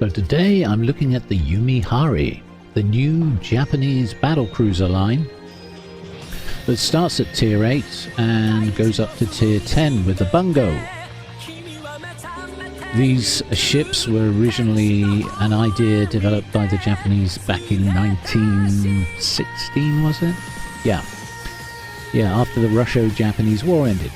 So today I'm looking at the Yumihari, the new Japanese battlecruiser line that starts at tier 8 and goes up to tier 10 with the Bungo. These ships were originally an idea developed by the Japanese back in 1916, was it? Yeah, after the Russo-Japanese War ended.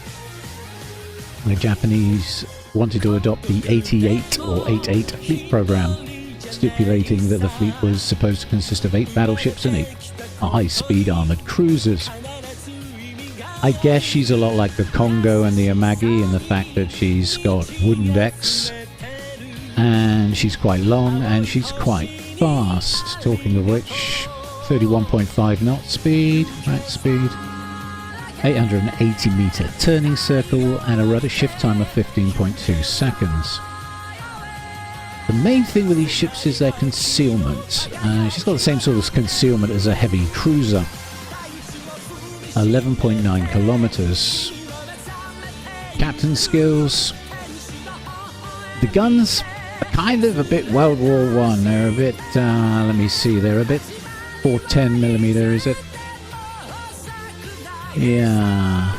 The Japanese wanted to adopt the 88 or 88 fleet program, stipulating that the fleet was supposed to consist of 8 battleships and 8 high-speed armoured cruisers. I guess she's a lot like the Congo and the Amagi in the fact that she's got wooden decks, and she's quite long, and she's quite fast. Talking of which, 31.5 knot speed, max speed, 880 meter turning circle, and a rudder shift time of 15.2 seconds. The main thing with these ships is their concealment. She's got the same sort of concealment as a heavy cruiser. 11.9 kilometers. Captain skills. The guns are kind of a bit World War One. They're a bit, let me see, they're a bit 410mm, is it? Yeah.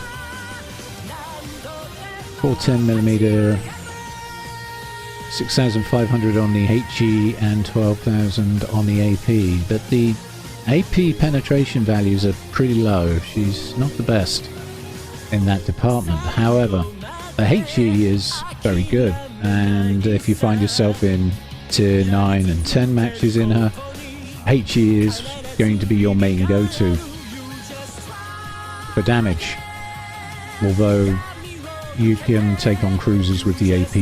410mm. 6,500 on the HE and 12,000 on the AP. But the AP penetration values are pretty low. She's not the best in that department. However, the HE is very good, and if you find yourself in tier 9 and 10 matches in her, HE is going to be your main go-to for damage. Although you can take on cruisers with the AP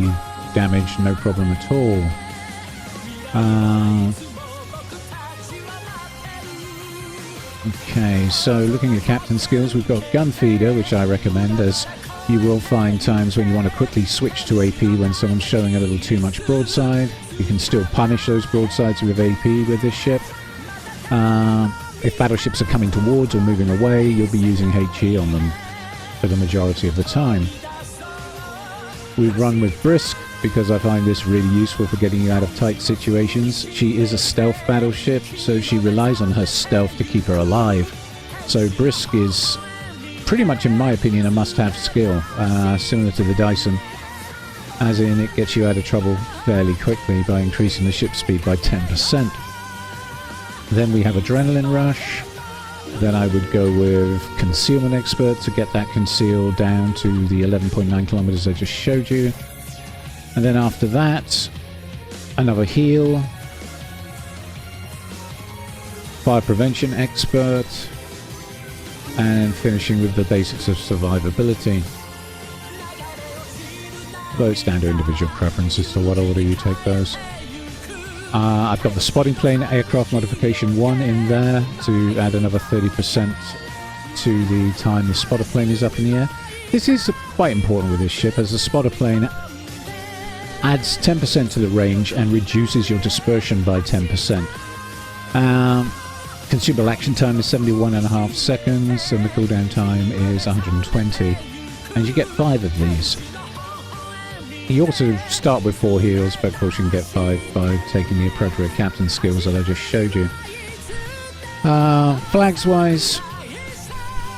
damage, no problem at all. Okay, so looking at captain skills, we've got gun feeder, which I recommend, as you will find times when you want to quickly switch to AP when someone's showing a little too much broadside. You can still punish those broadsides with AP with this ship. If battleships are coming towards or moving away, you'll be using HE on them for the majority of the time. We've run with Brisk because I find this really useful for getting you out of tight situations. She is a stealth battleship, so she relies on her stealth to keep her alive. So Brisk is pretty much, in my opinion, a must-have skill, similar to the Dyson, as in it gets you out of trouble fairly quickly by increasing the ship speed by 10%. Then we have Adrenaline Rush. Then I would go with Concealment Expert to get that concealed down to the 11.9 kilometers I just showed you. And then after that, another heal. Fire Prevention Expert. And finishing with the basics of survivability. Though it's down to individual preference as to what order you take those. I've got the Spotting Plane Aircraft Modification 1 in there to add another 30% to the time the spotter plane is up in the air. This is quite important with this ship, as the spotter plane adds 10% to the range and reduces your dispersion by 10%. Consumable action time is 71.5 seconds, and the cooldown time is 120. And you get 5 of these. You also start with 4 heals, but of course you can get 5 by taking the appropriate captain skills that I just showed you. Flags wise,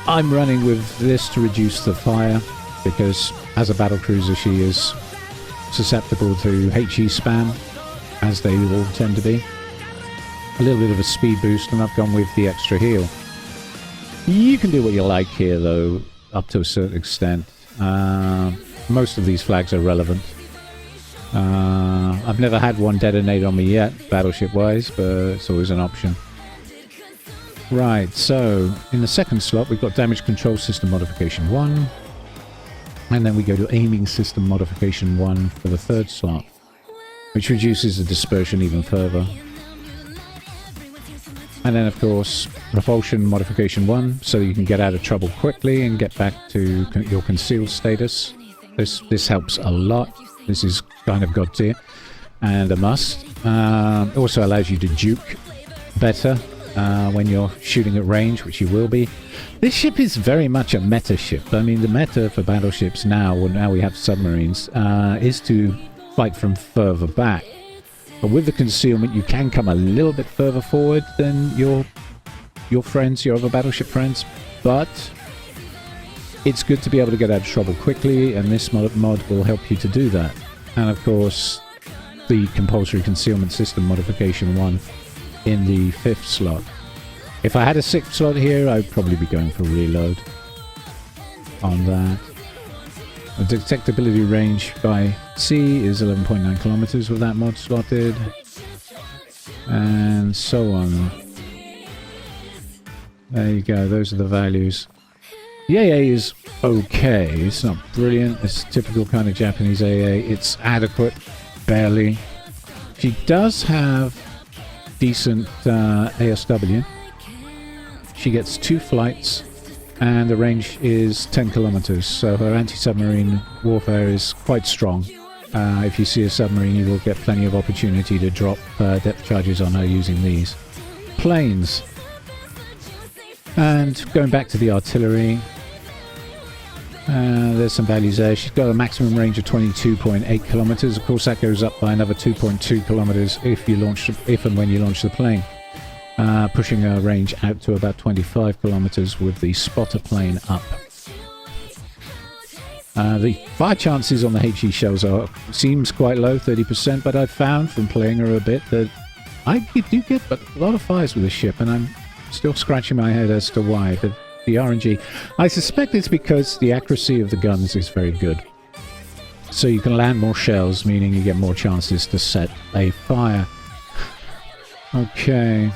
I'm running with this to reduce the fire, because as a battlecruiser she is susceptible to HE spam, as they all tend to be. A little bit of a speed boost, and I've gone with the extra heal. You can do what you like here though, up to a certain extent. Most of these flags are relevant. I've never had one detonate on me yet, battleship-wise, but it's always an option. Right, so in the second slot we've got Damage Control System Modification 1. And then we go to Aiming System Modification 1 for the third slot, which reduces the dispersion even further. And then of course Repulsion Modification 1, so you can get out of trouble quickly and get back to your concealed status. This helps a lot. This is kind of god tier and a must. Also allows you to juke better when you're shooting at range, which you will be. This ship is very much a meta ship. I mean, the meta for battleships now, well, now we have submarines, is to fight from further back. But with the concealment, you can come a little bit further forward than your friends, your other battleship friends. But it's good to be able to get out of trouble quickly, and this mod will help you to do that. And of course, the compulsory concealment system modification 1 in the 5th slot. If I had a 6th slot here, I'd probably be going for reload on that. The detectability range by sea is 11.9 kilometers with that mod slotted, and so on. There you go, those are the values. The AA is okay, it's not brilliant, it's typical kind of Japanese AA, it's adequate, barely. She does have decent ASW. She gets 2 flights, and the range is 10 kilometers, so her anti-submarine warfare is quite strong. If you see a submarine, you will get plenty of opportunity to drop depth charges on her using these. Planes. And going back to the artillery, there's some values there. She's got a maximum range of 22.8 kilometers. Of course, that goes up by another 2.2 kilometers if and when you launch the plane. Pushing her range out to about 25 kilometers with the spotter plane up. The fire chances on the HE shells seems quite low, 30%, but I've found from playing her a bit that I do get a lot of fires with this ship, and I'm still scratching my head as to why. The RNG, I suspect it's because the accuracy of the guns is very good. So you can land more shells, meaning you get more chances to set a fire. Okay.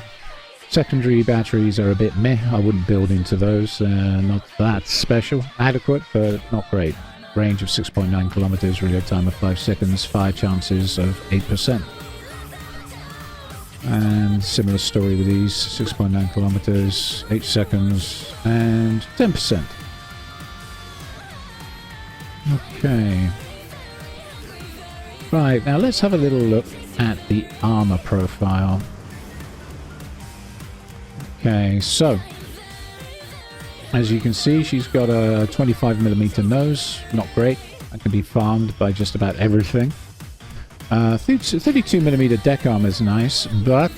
Secondary batteries are a bit meh. I wouldn't build into those. Not that special. Adequate, but not great. Range of 6.9 kilometers, reload time of 5 seconds, fire chances of 8%. And similar story with these, 6.9 kilometers, 8 seconds, and 10%. Okay. Right, now let's have a little look at the armor profile. Okay, so as you can see, she's got a 25mm nose, not great. That can be farmed by just about everything. 32mm deck armor is nice, but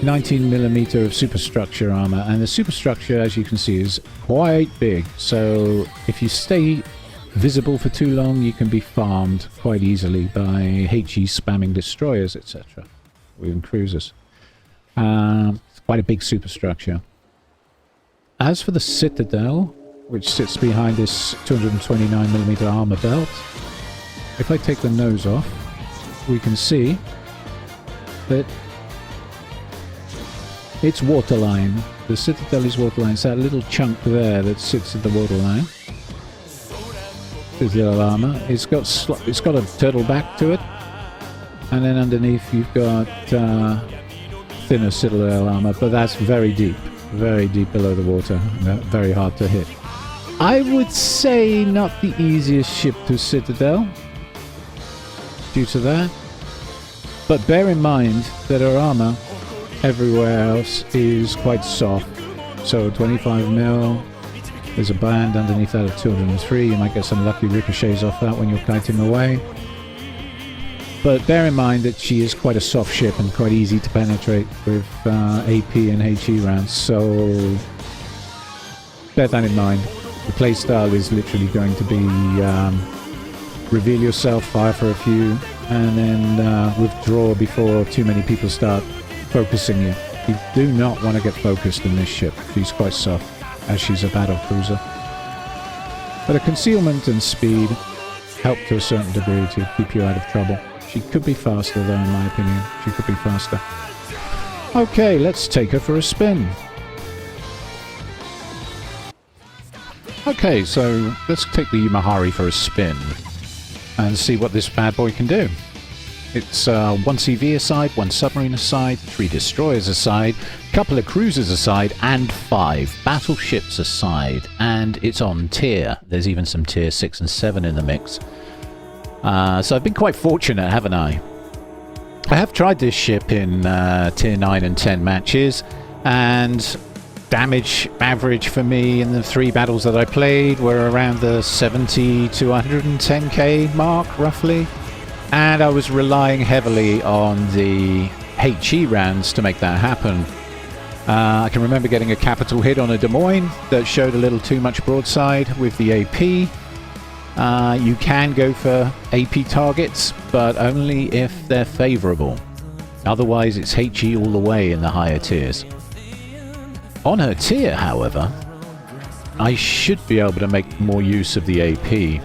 19mm of superstructure armor, and the superstructure, as you can see, is quite big. So if you stay visible for too long, you can be farmed quite easily by HE spamming destroyers, etc., or even cruisers. It's quite a big superstructure. As for the Citadel, which sits behind this 229mm armor belt, if I take the nose off, we can see that it's waterline. The Citadel is waterline. It's that little chunk there that sits at the waterline. This little armor. It's got a turtle back to it, and then underneath you've got thinner Citadel armor, but that's very deep below the water. Very hard to hit. I would say not the easiest ship to Citadel due to that, but bear in mind that her armor everywhere else is quite soft. So 25mm, there's a band underneath that of 203. You might get some lucky ricochets off that when you're kiting away. But bear in mind that she is quite a soft ship and quite easy to penetrate with AP and HE rounds, so bear that in mind. The playstyle is literally going to be reveal yourself, fire for a few, and then withdraw before too many people start focusing you. You do not want to get focused in this ship. She's quite soft, as she's a battle cruiser. But her concealment and speed help to a certain degree to keep you out of trouble. She could be faster though, in my opinion. She could be faster. Okay, let's take her for a spin. Okay, so let's take the Yumihari for a spin and see what this bad boy can do. It's 1 CV aside, 1 submarine aside, 3 destroyers aside, couple of cruisers aside, and 5 battleships aside. And it's on tier. There's even some tier 6 and 7 in the mix. So I've been quite fortunate, haven't I? I have tried this ship in tier 9 and 10 matches, and damage average for me in the 3 battles that I played were around the 70 to 110k mark, roughly. And I was relying heavily on the HE rounds to make that happen. I can remember getting a capital hit on a Des Moines that showed a little too much broadside with the AP. You can go for AP targets, but only if they're favorable. Otherwise, it's HE all the way in the higher tiers. On her tier, however, I should be able to make more use of the AP.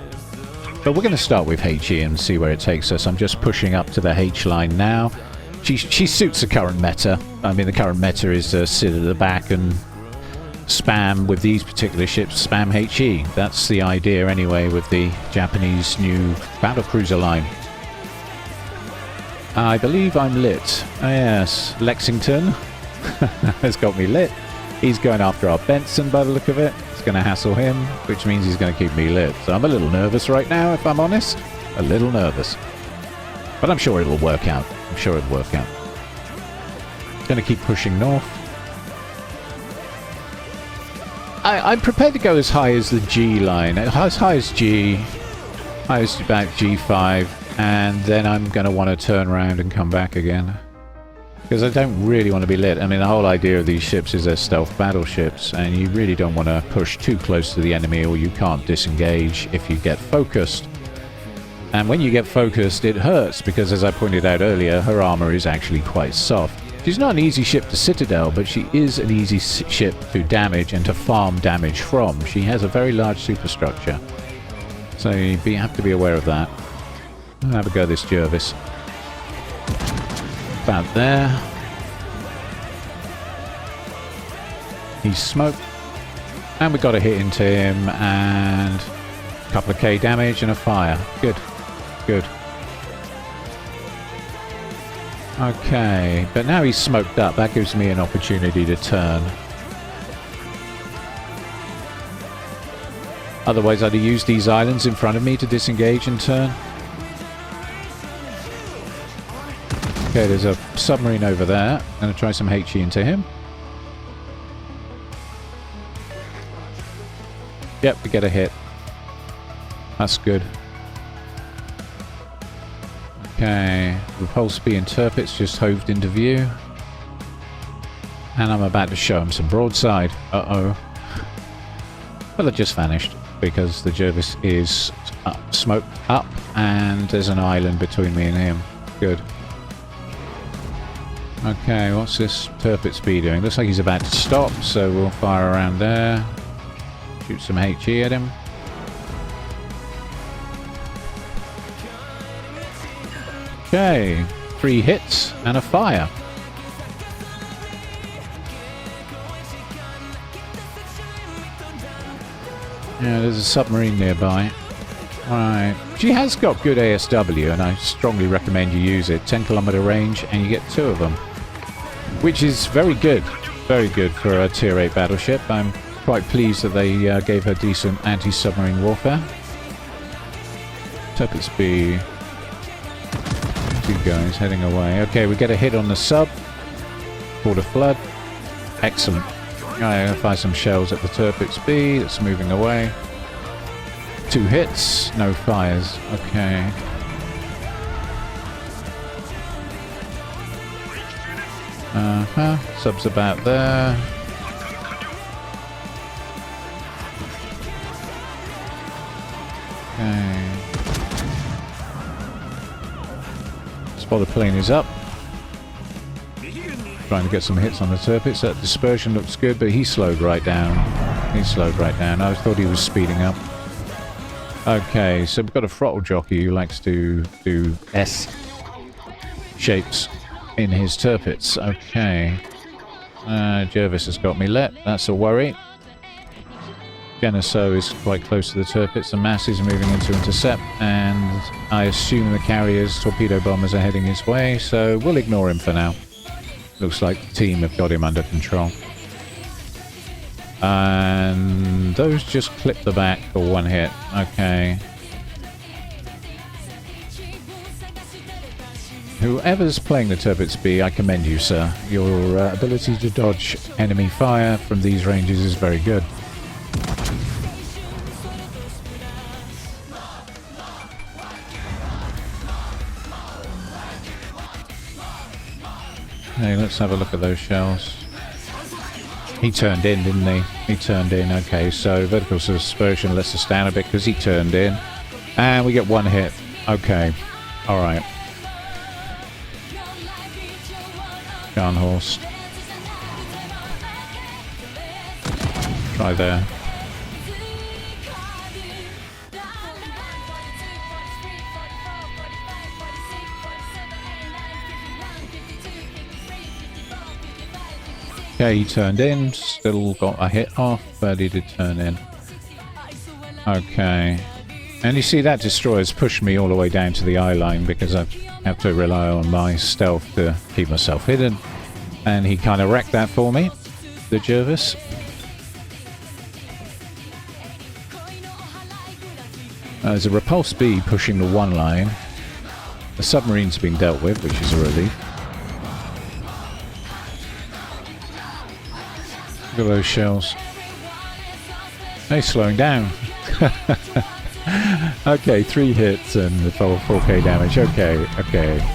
But we're going to start with HE and see where it takes us. I'm just pushing up to the H line now. She suits the current meta. I mean, the current meta is to sit at the back and spam with these particular ships, spam HE. That's the idea anyway with the Japanese new battlecruiser line. I believe I'm lit. Oh, yes, Lexington has got me lit. He's going after our Benson by the look of it. It's going to hassle him, which means he's going to keep me lit. So I'm a little nervous right now, if I'm honest. A little nervous. But I'm sure it'll work out. I'm sure it'll work out. Going to keep pushing north. I'm prepared to go as high as the G line. As high as G. High as about G5. And then I'm going to want to turn around and come back again. Because I don't really want to be lit. I mean, the whole idea of these ships is they're stealth battleships, and you really don't want to push too close to the enemy, or you can't disengage if you get focused. And when you get focused, it hurts, because as I pointed out earlier, her armor is actually quite soft. She's not an easy ship to citadel, but she is an easy ship to damage and to farm damage from. She has a very large superstructure. So you have to be aware of that. I'll have a go at this Jervis. About there. He's smoked. And we got a hit into him, and a couple of K damage and a fire. Good. Good. Okay, but now he's smoked up. That gives me an opportunity to turn. Otherwise, I'd have used these islands in front of me to disengage and turn. Okay, there's a submarine over there. I'm going to try some HE into him. Yep, we get a hit. That's good. Okay, Repulse B interprets just hoved into view. And I'm about to show him some broadside. Uh-oh. Well, it just vanished because the Jervis is smoked up and there's an island between me and him. Good. Okay, what's this Turpitz B doing? Looks like he's about to stop, so we'll fire around there. Shoot some HE at him. Okay, 3 hits and a fire. Yeah, there's a submarine nearby. Alright. She has got good ASW, and I strongly recommend you use it. 10-kilometer range, and you get 2 of them. Which is very good. Very good for a Tier 8 battleship. I'm quite pleased that they gave her decent anti-submarine warfare. Turpitz B. Two guys heading away. Okay, we get a hit on the sub. Border flood. Excellent. I'm going to fire some shells at the Turpitz B. That's moving away. 2 hits, no fires. Okay. Sub's about there. Okay. Spotter plane is up. Trying to get some hits on the Turpitz. That dispersion looks good, but he slowed right down. He slowed right down. I thought he was speeding up. Okay, so we've got a throttle jockey who likes to do S shapes in his Turpitz. Okay. Jervis has got me lit. That's a worry. Geneseo is quite close to the Turpitz. The mass is moving into intercept, and I assume the carriers, torpedo bombers, are heading his way, so we'll ignore him for now. Looks like the team have got him under control. And those just clip the back for 1 hit. Okay. Whoever's playing the Turpitz B, I commend you, sir. Your ability to dodge enemy fire from these ranges is very good. Hey, let's have a look at those shells. He turned in, didn't he? He turned in. Okay, so vertical dispersion lets us down a bit because he turned in. And we get one hit. Okay. Alright. Scharnhorst. Try there. Okay, he turned in, still got a hit off, but he did turn in. Okay. And you see that destroyer's pushed me all the way down to the eye line because I have to rely on my stealth to keep myself hidden. And he kind of wrecked that for me, the Jervis. There's a Repulse B pushing the one line. The submarine's being dealt with, which is a relief. Look at those shells. They're slowing down. Okay, 3 hits and the 4K damage. Okay.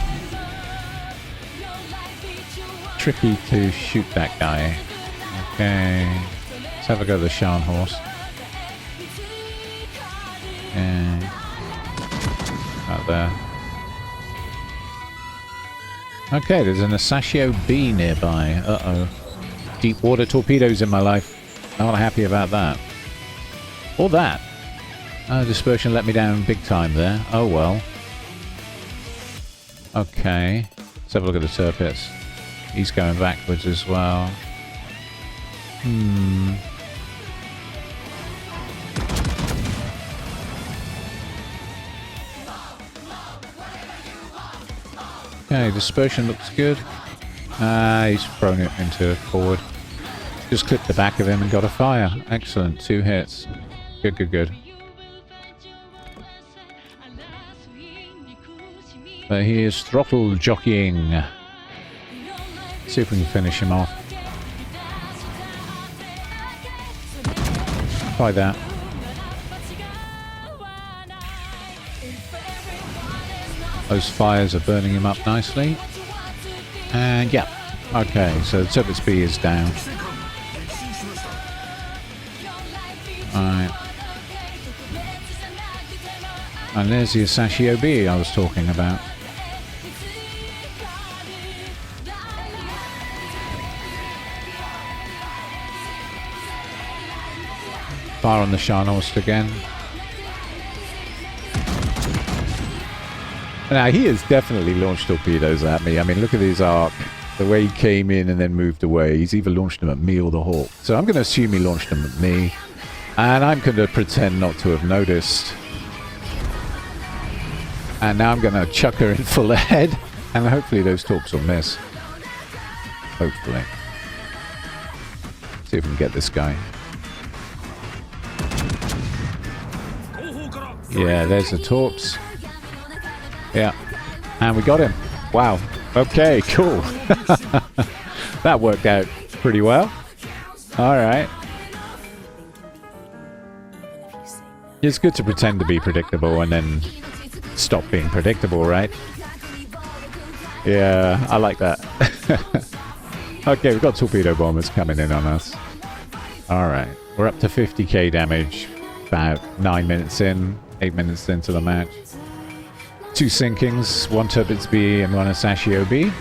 Tricky to shoot that guy. Okay. Let's have a go at the Scharnhorst. And out there. Okay, there's an Asashio B nearby. Uh-oh. Deep water torpedoes in my life. Not happy about that. Or that. Dispersion let me down big time there. Oh well. Okay. Let's have a look at the Tirpitz. He's going backwards as well. Okay, dispersion looks good. He's thrown it into forward. Just clipped the back of him and got a fire. Excellent. 2 hits. Good. But he is throttle jockeying. See if we can finish him off. Try that. Those fires are burning him up nicely. And yeah. Okay, so the Tirpitz B is down. Alright. And there's the Asashio B I was talking about. Fire on the Scharnhorst again. Now, he has definitely launched torpedoes at me. I mean, look at his arc. The way he came in and then moved away. He's either launched them at me or the Hawk. So I'm going to assume he launched them at me. And I'm going to pretend not to have noticed. And now I'm going to chuck her in full ahead. And hopefully those torps will miss. Hopefully. See if we can get this guy. Yeah, there's the torps. Yeah. And we got him. Wow. Okay, cool. That worked out pretty well. Alright. It's good to pretend to be predictable and then stop being predictable, right? Yeah, I like that. Okay, we've got torpedo bombers coming in on us. Alright. We're up to 50k damage. About 9 minutes in. 8 minutes into the match. 2 sinkings, 1 Tirpitz B and 1 Asashio B.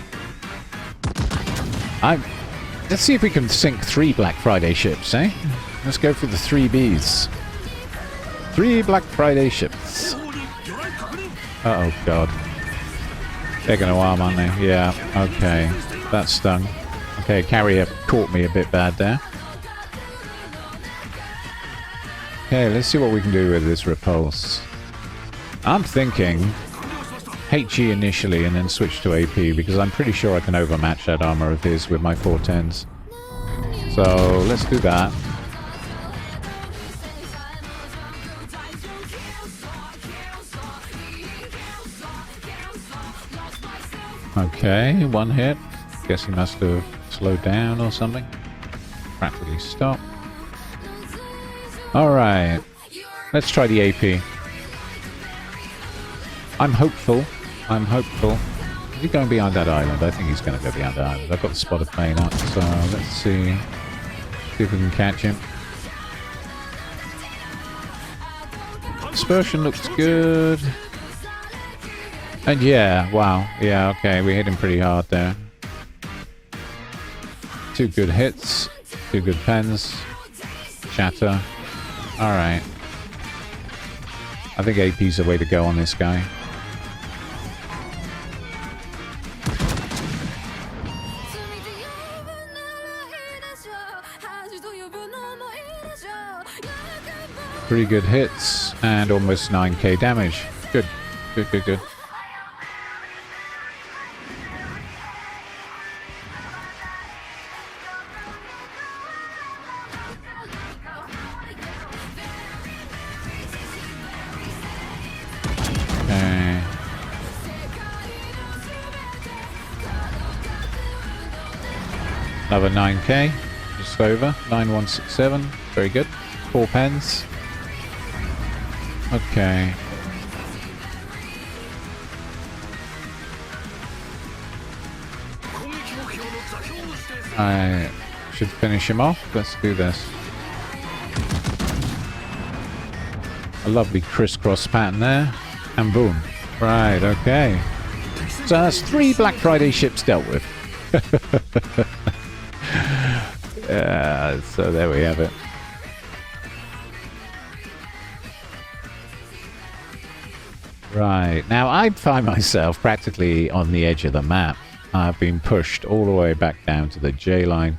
Let's see if we can sink 3 Black Friday ships, eh? Let's go for the 3 Bs. 3 Black Friday ships. Uh-oh, God. They're going to arm, aren't they? Yeah, okay. That stung. Okay, carrier caught me a bit bad there. Okay, let's see what we can do with this repulse. I'm thinking HE initially and then switch to AP because I'm pretty sure I can overmatch that armor of his with my 410s. So let's do that. Okay, 1 hit. Guess he must have slowed down or something. Practically stop. Alright. Let's try the AP. I'm hopeful. Is he going behind that island? I think he's going to go behind that island. I've got the spotter plane up, so let's see if we can catch him. Dispersion looks good. And yeah, wow. Yeah, okay, we hit him pretty hard there. 2 good hits, 2 good pens. Shatter. Alright. I think AP's the way to go on this guy. Pretty good hits and almost 9k damage. Good. Good, good, good. Okay. Another 9k. Just over. 9167. Very good. 4 pens. Okay. I should finish him off. Let's do this. A lovely crisscross pattern there. And boom. Right, okay. So that's 3 Black Friday ships dealt with. Yeah, so there we have it. Right, now I find myself practically on the edge of the map. I've been pushed all the way back down to the J line.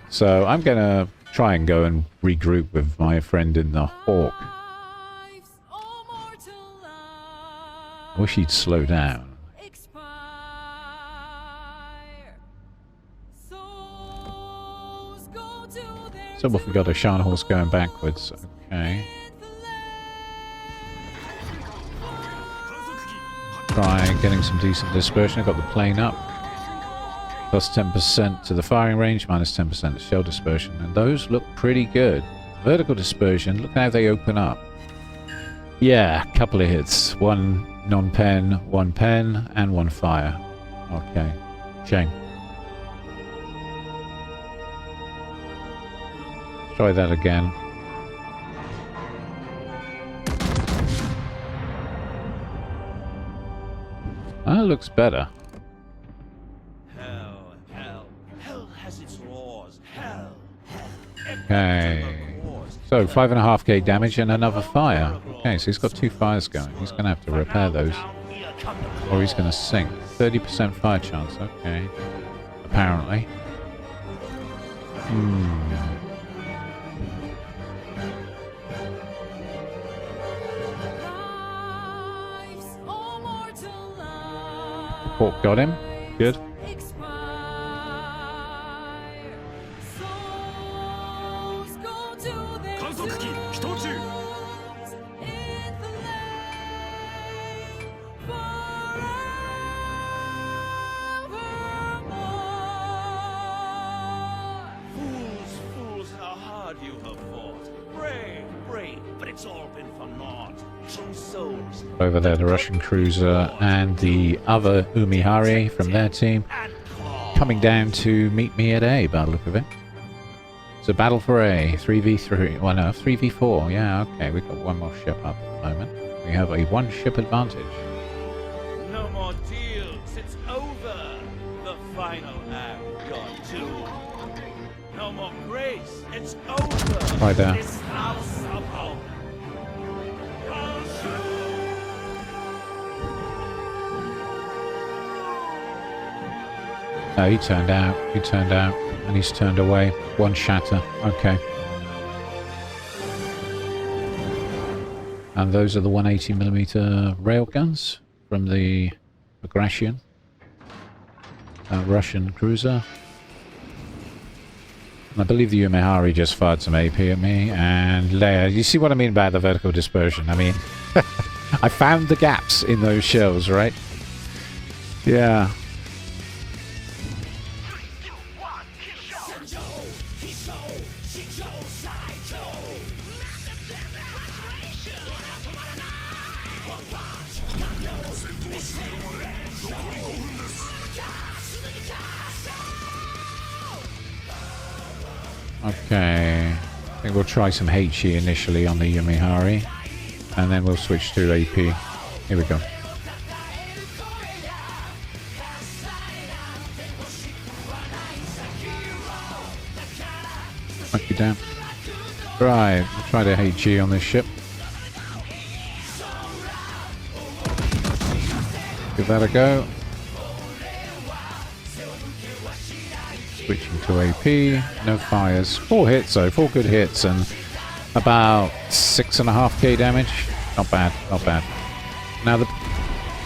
So I'm going to try and go and regroup with my friend in the Hawk. I wish he'd slow down. So what, we got a Shan horse going backwards. Okay. Try getting some decent dispersion. I've got the plane up. Plus 10% to the firing range, minus 10% to shell dispersion. And those look pretty good. Vertical dispersion, look how they open up. Yeah, a couple of hits. 1 non-pen, 1 pen, and 1 fire. Okay. Shame. Try that again. That looks better. Hell has its laws. Okay. So 5.5k damage and another fire. Okay, so he's got 2 fires going. He's going to have to repair those. Or he's going to sink. 30% fire chance. Okay. Apparently. Hawk got him. Good. Fools, how hard you have fought. Brave, but it's all been for naught. True souls. Over there, the Russian cruiser and the other Yumihari from their team coming down to meet me at A, by the look of it. It's a battle for A, 3v3, well no, 3v4, yeah, okay, we've got 1 more ship up at the moment. We have a 1 ship advantage. No more deals, it's over. The final act gone too. No more grace, it's over. Right there. This house of hope. No, he turned out, and he's turned away. 1 shatter, okay. And those are the 180mm railguns from the Bagration Russian cruiser. And I believe the Yumihari just fired some AP at me, and Leia, you see what I mean by the vertical dispersion? I mean, I found the gaps in those shells, right? Yeah. Okay. I think we'll try some HE initially on the Yumihari. And then we'll switch to AP. Here we go. Knock you down. Right, we'll try the HE on this ship. Give that a go. Switching to AP. No fires. 4 hits though. 4 good hits and about 6.5k damage. Not bad. Not bad. Now the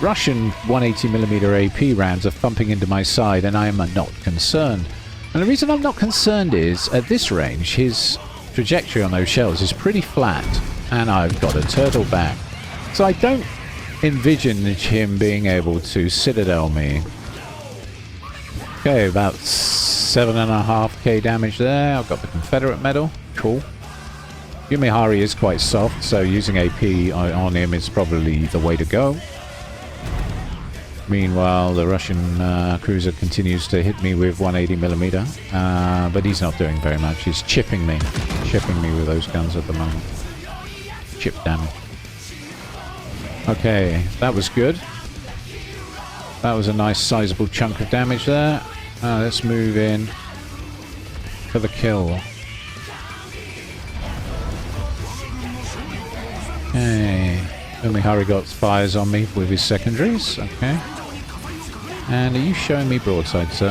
Russian 180mm AP rounds are thumping into my side and I am not concerned. And the reason I'm not concerned is, at this range, his trajectory on those shells is pretty flat. And I've got a turtle back. So I don't envision him being able to citadel me. Okay, about 7.5k damage there. I've got the Confederate medal. Cool. Yumihari is quite soft, so using AP on him is probably the way to go. Meanwhile, the Russian cruiser continues to hit me with 180mm, but he's not doing very much. He's chipping me with those guns at the moment. Chip damage. Okay, that was good. That was a nice sizable chunk of damage there. Let's move in for the kill. Okay, Yumihari got fires on me with his secondaries. Okay. And are you showing me broadside, sir?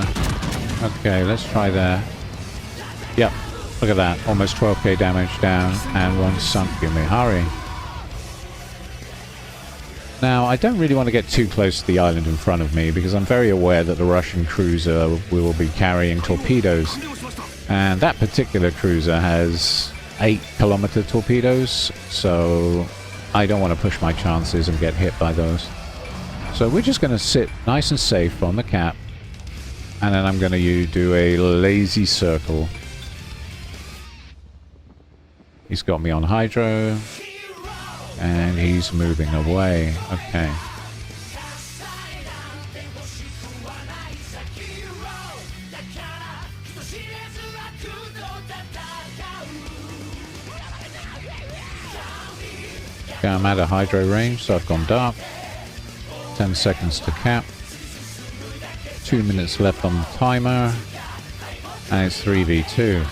Okay, let's try there. Yep, look at that. Almost 12k damage down and one sunk Yumihari. Now, I don't really want to get too close to the island in front of me because I'm very aware that the Russian cruiser will be carrying torpedoes. And that particular cruiser has 8-kilometer torpedoes, so I don't want to push my chances and get hit by those. So we're just going to sit nice and safe on the cap, and then I'm going to do a lazy circle. He's got me on hydro, and he's moving away. Okay. Okay, I'm out of hydro range, so I've gone dark. 10 seconds to cap. 2 minutes left on the timer. And it's 3v2.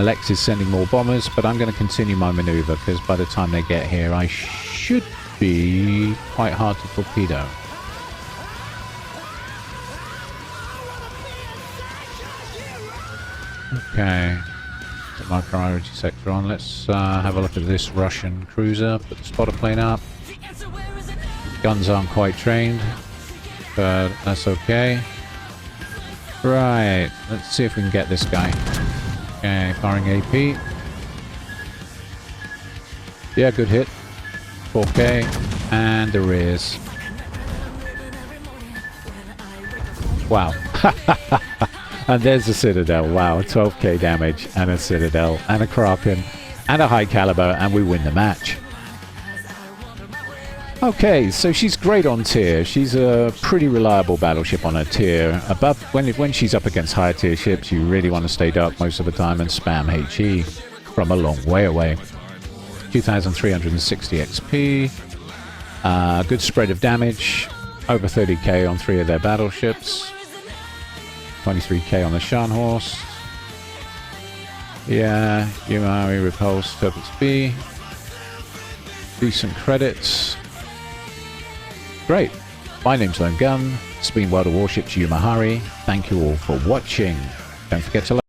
Lex is sending more bombers, but I'm going to continue my maneuver because by the time they get here, I should be quite hard to torpedo. Okay. Put my priority sector on. Let's have a look at this Russian cruiser. Put the spotter plane up. Guns aren't quite trained, but that's okay. Right, let's see if we can get this guy. Okay, firing AP. Yeah, good hit. 4k. And the rears. Wow. And there's the Citadel. Wow, 12k damage and a Citadel and a Kraken and a high caliber, and we win the match. Okay, so she's great on tier. She's a pretty reliable battleship on her tier. Above, when she's up against higher tier ships, you really want to stay dark most of the time and spam HE from a long way away. 2,360 XP. Good spread of damage. Over 30k on 3 of their battleships. 23k on the Scharnhorst. Yeah, Yumihari repulse, Turbot B. Decent credits. Great. My name's Lone Gun. It's been World of Warships Yumihari. Thank you all for watching. Don't forget to like.